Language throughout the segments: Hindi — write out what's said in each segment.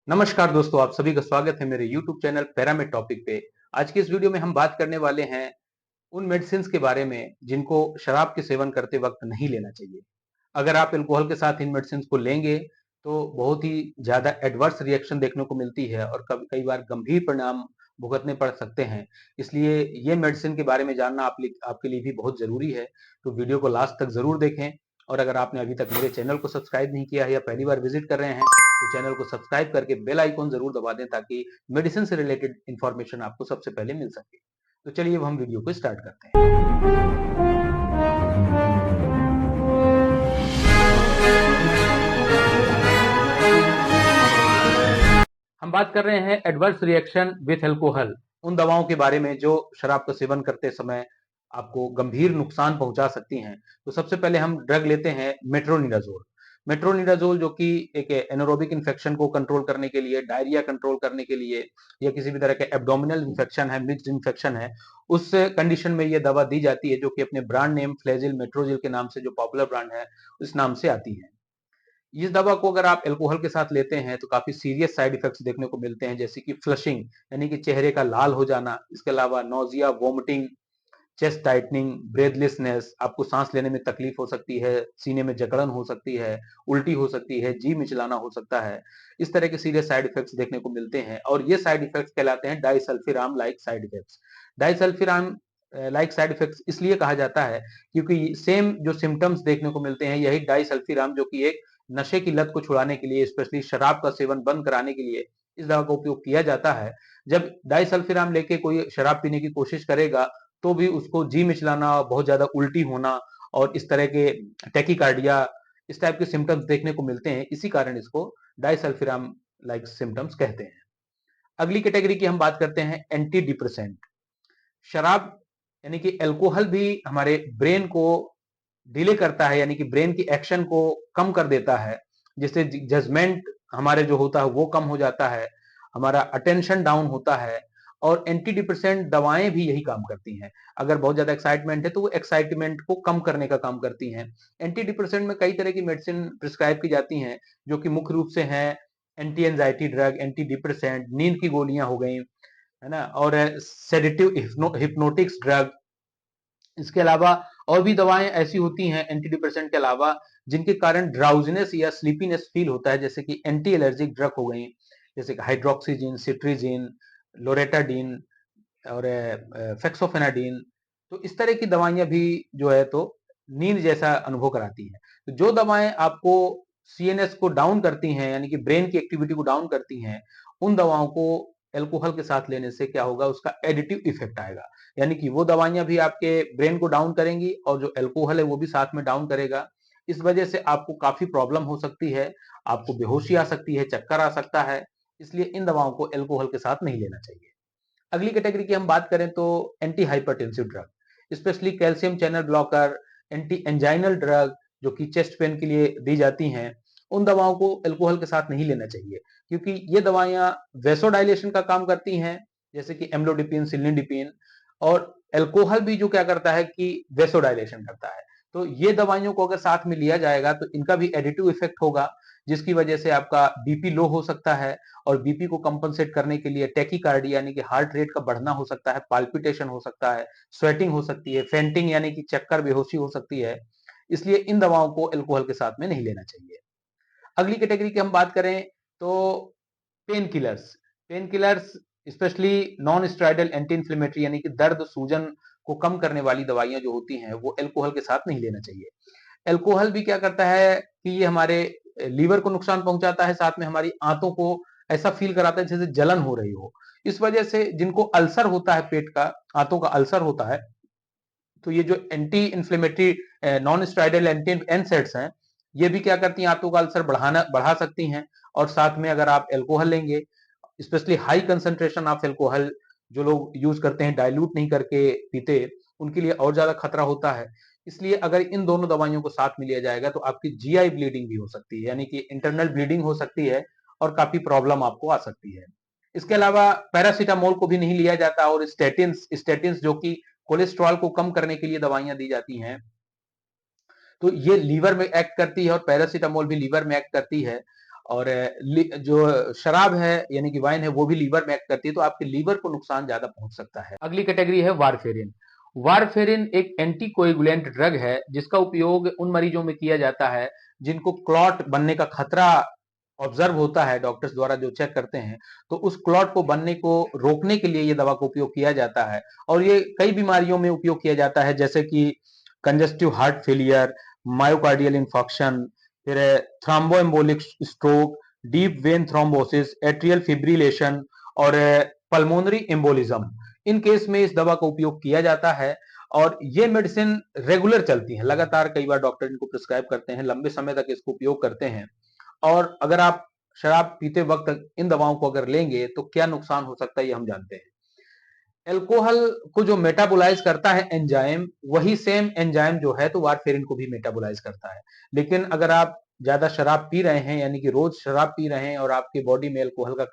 नमस्कार दोस्तों, आप सभी का स्वागत है मेरे YouTube चैनल पैरामेड टॉपिक पे। आज की इस वीडियो में हम बात करने वाले हैं उन मेडिसिन्स के बारे में जिनको शराब के सेवन करते वक्त नहीं लेना चाहिए। अगर आप अल्कोहल के साथ इन मेडिसिन्स को लेंगे तो बहुत ही ज्यादा एडवर्स रिएक्शन देखने को मिलती है और कई बार गंभीर परिणाम भुगतने पड़ सकते हैं। इसलिए ये मेडिसिन के बारे में जानना आपके लिए भी बहुत जरूरी है। तो वीडियो को लास्ट तक जरूर देखें। और अगर आपने अभी तक मेरे चैनल को सब्सक्राइब नहीं किया है या पहली बार विजिट कर रहे हैं तो चैनल को सब्सक्राइब करके बेल आइकॉन जरूर दबा दें ताकि मेडिसिन से रिलेटेड इंफॉर्मेशन आपको सबसे पहले मिल सके। तो चलिए अब हम वीडियो को स्टार्ट करते हैं। हम बात कर रहे हैं एडवर्स रिएक्शन विथ अल्कोहल, उन दवाओं के बारे में जो शराब का सेवन करते समय आपको गंभीर नुकसान पहुंचा सकती हैं। तो सबसे पहले हम ड्रग लेते हैं मेट्रोनिडाजोल। मेट्रोनिडाजोल जो कि एक एनारोबिक इन्फेक्शन को कंट्रोल करने के लिए, डायरिया कंट्रोल करने के लिए या किसी भी तरह के एब्डोमिनल इन्फेक्शन है, मिक्स्ड इन्फेक्शन है, उस कंडीशन में ये दवा दी जाती है जो कि अपने ब्रांड नेम फ्लेजिल मेट्रोजिल के नाम से जो पॉपुलर ब्रांड है उस नाम से आती है। इस दवा को अगर आप अल्कोहल के साथ लेते हैं तो काफी सीरियस साइड इफेक्ट्स देखने को मिलते हैं, जैसे कि फ्लशिंग यानी कि चेहरे का लाल हो जाना, इसके अलावा nausea, vomiting, chest tightening, breathlessness, आपको सांस लेने में तकलीफ हो सकती है, सीने में जकड़न हो सकती है, उल्टी हो सकती है, जी मिचलाना हो सकता है। इस तरह के सीरियस साइड इफेक्ट्स देखने को मिलते हैं और ये साइड इफेक्ट्स कहलाते हैं disulfiram like side effects. Disulfiram like side effects इसलिए कहा जाता है क्योंकि सेम जो सिम्टम्स देखने को मिलते हैं यही डाइसल्फिराम, जो कि एक नशे की लत को छुड़ाने के लिए, स्पेशली शराब का सेवन बंद कराने के लिए इस दवा का उपयोग किया जाता है। जब डाइसल्फिराम लेके कोई शराब पीने की कोशिश करेगा तो भी उसको जी मिचलाना, बहुत ज्यादा उल्टी होना और इस तरह के टैकीकार्डिया, इस टाइप के सिम्टम्स देखने को मिलते हैं। इसी कारण इसको डाइसल्फिराम लाइक सिम्टम्स कहते हैं। अगली कैटेगरी की हम बात करते हैं एंटी डिप्रेसेंट। शराब यानी कि अल्कोहल भी हमारे ब्रेन को डिले करता है, यानी कि ब्रेन की एक्शन को कम कर देता है, जिससे जजमेंट हमारे जो होता है वो कम हो जाता है, हमारा अटेंशन डाउन होता है। और एंटी डिप्रेसेंट दवाएं भी यही काम करती हैं। अगर बहुत ज्यादा एक्साइटमेंट है तो वो एक्साइटमेंट को कम करने का काम करती हैं। एंटी डिप्रेसेंट में कई तरह की मेडिसिन प्रिस्क्राइब की जाती हैं जो कि मुख्य रूप से हैं anti anxiety drug, anti depressant, नींद की गोलियां हो गई, है ना, और सेडेटिव हिप्नोटिक्स ड्रग। इसके अलावा और भी दवाएं ऐसी होती हैं एंटी डिप्रेसेंट के अलावा जिनके कारण ड्राउजीनेस या स्लीपीनेस फील होता है, जैसे कि एंटी एलर्जिक ड्रग हो गई, जैसे कि हाइड्रोक्सीजिन, सिट्रीजिन, लोरेटाडीन और फेक्सोफेनाडीन। तो इस तरह की दवाइयां भी जो है तो नींद जैसा अनुभव कराती हैं। तो जो दवाएं आपको सीएनएस को डाउन करती हैं, यानी कि ब्रेन की एक्टिविटी को डाउन करती हैं, उन दवाओं को एल्कोहल के साथ लेने से क्या होगा, उसका एडिटिव इफेक्ट आएगा। यानी कि वो दवाइयां भी आपके ब्रेन को डाउन करेंगी और जो एल्कोहल है वो भी साथ में डाउन करेगा। इस वजह से आपको काफी प्रॉब्लम हो सकती है, आपको बेहोशी आ सकती है, चक्कर आ सकता है। इसलिए इन दवाओं को एल्कोहल के साथ नहीं लेना चाहिए। अगली कैटेगरी की हम बात करें तो anti hypertensive drug, specially calcium channel blocker, anti anginal drug जो कि चेस्ट पेन के लिए दी जाती हैं, उन दवाओं को अल्कोहल के साथ नहीं लेना चाहिए क्योंकि ये दवाइयां वेसोडाइलेशन का काम करती हैं, जैसे कि एम्लोडिपिन, सिलिंडिपिन। और अल्कोहल भी जो क्या करता है कि वेसोडाइलेशन करता है। तो ये दवाइयों को अगर साथ में लिया जाएगा तो इनका भी एडिटिव इफेक्ट होगा, जिसकी वजह से आपका बीपी लो हो सकता है और बीपी को कंपनसेट करने के लिए टैकीकार्डिया यानी कि हार्ट रेट का बढ़ना हो सकता है, पाल्पिटेशन हो सकता है, स्वेटिंग हो सकती है, फेंटिंग यानी कि चक्कर, बेहोशी हो सकती है। इसलिए इन दवाओं को अल्कोहल के साथ में नहीं लेना चाहिए। अगली कैटेगरी की हम बात करें तो pain killers. Pain killers specially non steroidal anti inflammatory यानी कि दर्द सूजन को कम करने वाली दवाइयां जो होती हैं वो अल्कोहल के साथ नहीं लेना चाहिए। अल्कोहल भी क्या करता है कि ये हमारे लीवर को नुकसान पहुंचाता है, साथ में हमारी आंतों को ऐसा फील कराता है जैसे जलन हो रही हो। इस वजह से जिनको अल्सर होता है, पेट का, आंतों का अल्सर होता है, तो ये जो anti inflammatory non steroidal anti NSAIDs हैं, ये भी क्या करती हैं, आंतों का अल्सर बढ़ा सकती हैं। और साथ में अगर आप अल्कोहल लेंगे, specially high concentration of alcohol जो लोग यूज करते हैं, डाइल्यूट नहीं करके पीते, उनके लिए और ज्यादा खतरा होता है। इसलिए अगर इन दोनों दवाइयों को साथ में लिया जाएगा तो आपकी जीआई ब्लीडिंग भी हो सकती है, यानी कि इंटरनल ब्लीडिंग हो सकती है और काफी प्रॉब्लम आपको आ सकती है। इसके अलावा पैरासीटामोल को भी नहीं लिया जाता और स्टेटिन्स स्टेटिन्स जो कि कोलेस्ट्रॉल को कम करने के लिए दवाइयां दी जाती हैं, तो ये लीवर में एक्ट करती है और पैरासीटामोल भी लीवर में एक्ट करती है। और जो शराब है यानी कि वाइन है वो भी लीवर में एक्ट करती है, तो आपके लीवर को नुकसान ज्यादा पहुंच सकता है। अगली कैटेगरी है वारफेरिन। वारफेरिन एक एंटीकोएगुलेंट ड्रग है जिसका उपयोग उन मरीजों में किया जाता है जिनको क्लॉट बनने का खतरा ऑब्जर्व होता है, डॉक्टर्स द्वारा जो चेक करते हैं, तो उस क्लॉट को बनने को रोकने के लिए ये दवा का उपयोग किया जाता है। और ये कई बीमारियों में उपयोग किया जाता है, जैसे कि congestive heart failure, myocardial infarction, फिर thromboembolic stroke, deep vein thrombosis, atrial fibrillation और पल्मोनरी एम्बोलिज्म। इन केस में इस दवा का उपयोग किया जाता है और ये मेडिसिन रेगुलर चलती है, लगातार कई बार डॉक्टर इनको प्रिस्क्राइब करते हैं, लंबे समय तक इसको उपयोग करते हैं। और अगर आप शराब पीते वक्त इन दवाओं को अगर लेंगे तो क्या नुकसान हो सकता है ये हम जानते हैं। अल्कोहल को जो मेटाबोलाइज करता है एंजाइम, वही सेम एंजाइम जो है तो वारफेरिन को भी मेटाबोलाइज करता है। लेकिन अगर आप ज्यादा शराब पी रहे हैं यानी कि रोज शराब पी रहे हैं और आपकी बॉडी में अल्कोहल का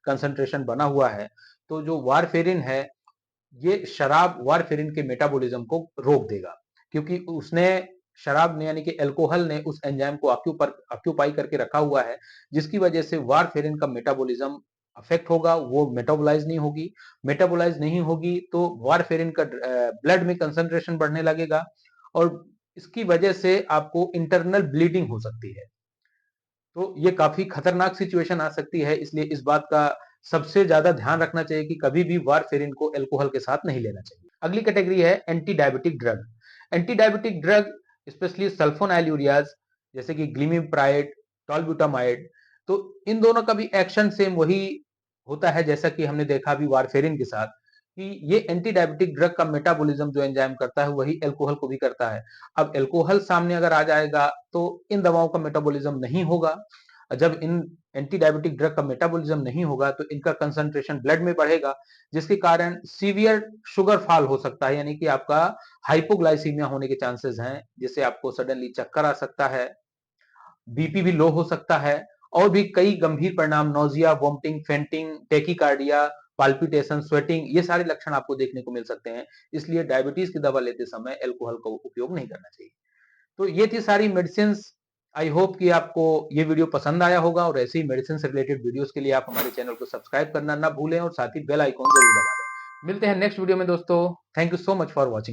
कंसंट्रेशन बना हुआ है, तो जो वारफेरिन है ये शराब वारफेरिन के मेटाबॉलिज्म को रोक देगा, क्योंकि उसने शराब ने यानी कि अल्कोहल ने उस एंजाइम को ऑक्यूपाई करके रखा हुआ है, जिसकी वजह से वारफेरिन का मेटाबॉलिज्म अफेक्ट होगा, वो मेटाबोलाइज नहीं होगी। मेटाबोलाइज नहीं होगी तो वारफेरिन का ब्लड में कंसंट्रेशन बढ़ने लगेगा और इसकी वजह से आपको इंटरनल ब्लीडिंग हो सकती है। तो ये काफी खतरनाक सिचुएशन आ सकती है, इसलिए इस बात का सबसे ज्यादा ध्यान रखना चाहिए कि कभी भी वारफेरिन को अल्कोहल के साथ नहीं लेना चाहिए। अगली कैटेगरी है anti diabetic drug. Anti diabetic drug specially sulfonylureas जैसे कि ग्लिमिप्राइड, टॉलब्यूटामाइड, तो इन दोनों का भी एक्शन सेम वही होता है जैसा कि हमने देखा अभी वारफेरिन के साथ, कि ये एंटी डायबिटिक ड्रग का मेटाबॉलिज्म जो एंजाइम करता है वही अल्कोहल को भी करता है। अब अल्कोहल सामने अगर आ जाएगा तो इन दवाओं का मेटाबॉलिज्म नहीं होगा। जब इन एंटी डायबिटिक ड्रग का मेटाबॉलिज्म नहीं होगा तो इनका कंसंट्रेशन ब्लड में बढ़ेगा, जिसके कारण सीवियर शुगर फॉल हो सकता है, यानी कि आपका हाइपोग्लाइसीमिया होने के चांसेस हैं, जिससे आपको सडनली चक्कर आ सकता है, बीपी भी लो हो सकता है और भी कई गंभीर परिणाम nausea, vomiting, fainting, tachycardia, palpitation, sweating, ये सारे लक्षण आपको देखने को मिल सकते हैं। इसलिए डायबिटीज की दवा लेते समय अल्कोहल का उपयोग नहीं करना चाहिए। तो ये थी सारी मेडिसिन। आई होप कि आपको ये वीडियो पसंद आया होगा और ऐसे ही मेडिसिन से रिलेटेड वीडियोस के लिए आप हमारे चैनल को सब्सक्राइब करना ना भूलें और साथ ही बेल आइकॉन जरूर दबा दें। मिलते हैं नेक्स्ट वीडियो में दोस्तों। Thank you so much for watching.